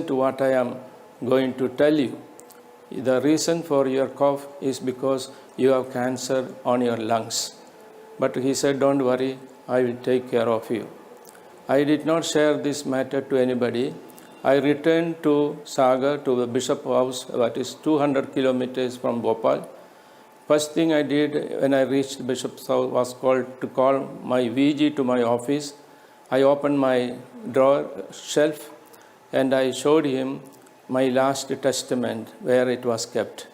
to what I am going to tell you. The reason for your cough is because you have cancer on your lungs. But he said, don't worry, I will take care of you. I did not share this matter to anybody. I returned to Sagar, to the Bishop House, that is 200 kilometers from Bhopal. First thing I did when I reached Bishop's house was to call my VG to my office. I opened my drawer shelf and I showed him my last testament where it was kept.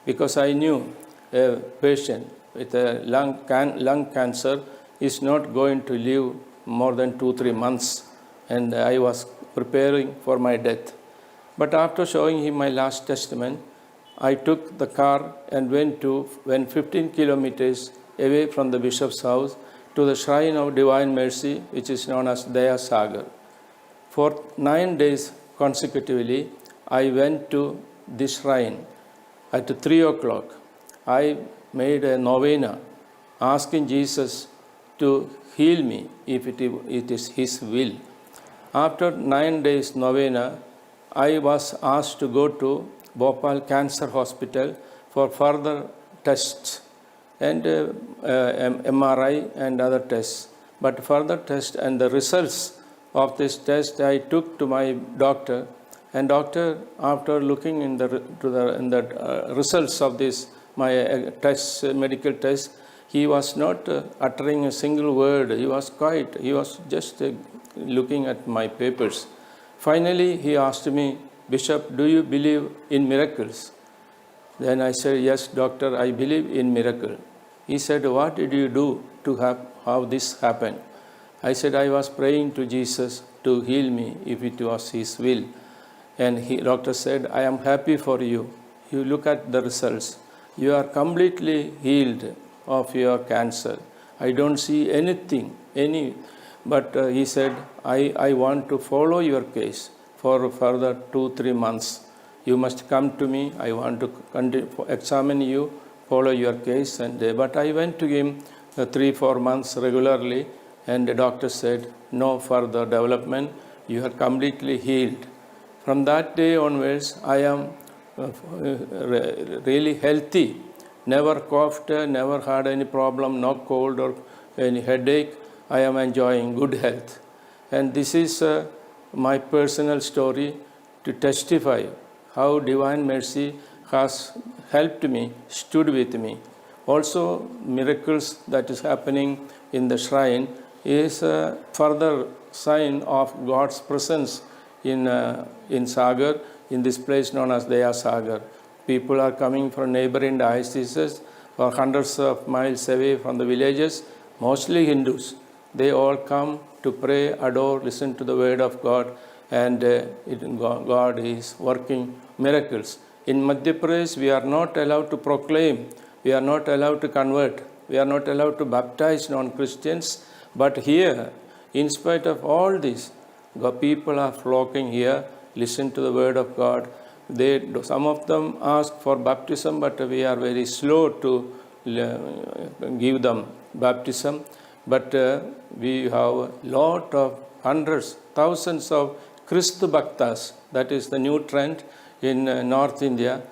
Because I knew a patient with a lung cancer is not going to live more than 2-3 months, and I was preparing for my death. But after showing him my last testament, I took the car and went 15 kilometers away from the bishop's house to the shrine of Divine Mercy, which is known as Daya Sagar. For 9 days consecutively, I went to this shrine at 3 o'clock. I made a novena asking Jesus to heal me if it is His will. After 9 days novena, I was asked to go to Bhopal Cancer Hospital for further tests and MRI and other tests. But further tests and the results of this test I took to my doctor, and doctor, after looking in the results of this my medical test, he was not uttering a single word. He was quiet. He was just looking at my papers. Finally, he asked me, Bishop, do you believe in miracles? Then I said, yes, doctor, I believe in miracle. He said, what did you do to have this happen? I said, I was praying to Jesus to heal me if it was His will. And doctor said, I am happy for you. You look at the results. You are completely healed of your cancer. I don't see anything, but he said, I want to follow your case for further 2-3 months. You must come to me. I want to examine you, follow your case. But I went to him 3-4 months regularly, and the doctor said, no further development. You are completely healed. From that day onwards, I am really healthy. Never coughed, never had any problem, no cold or any headache. I am enjoying good health. And this is my personal story to testify how Divine Mercy has helped me, stood with me. Also, miracles that is happening in the shrine is a further sign of God's presence in Sagar, in this place known as Daya Sagar. People are coming from neighboring dioceses or hundreds of miles away from the villages, mostly Hindus. They all come to pray, adore, listen to the word of God, and God is working miracles. In Madhya Pradesh, we are not allowed to proclaim, we are not allowed to convert, we are not allowed to baptize non-Christians. But here, in spite of all this, people are flocking here, listen to the word of God. Some of them ask for baptism, but we are very slow to give them baptism. But we have a lot of hundreds, thousands of Christ Bhaktas. That is the new trend in North India.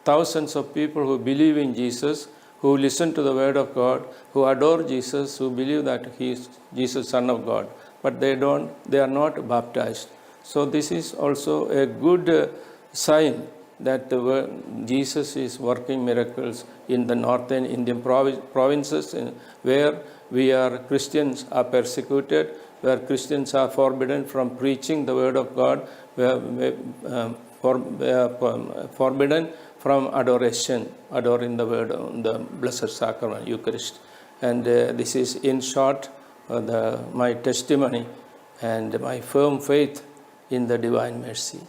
Thousands of people who believe in Jesus, who listen to the word of God, who adore Jesus, who believe that He is Jesus, Son of God. But they are not baptized. So this is also a good sign that Jesus is working miracles in the northern Indian provinces where Christians are persecuted, where Christians are forbidden from preaching the word of God, forbidden from adoring the word, the Blessed Sacrament, Eucharist. And this is in short my testimony and my firm faith in the Divine Mercy.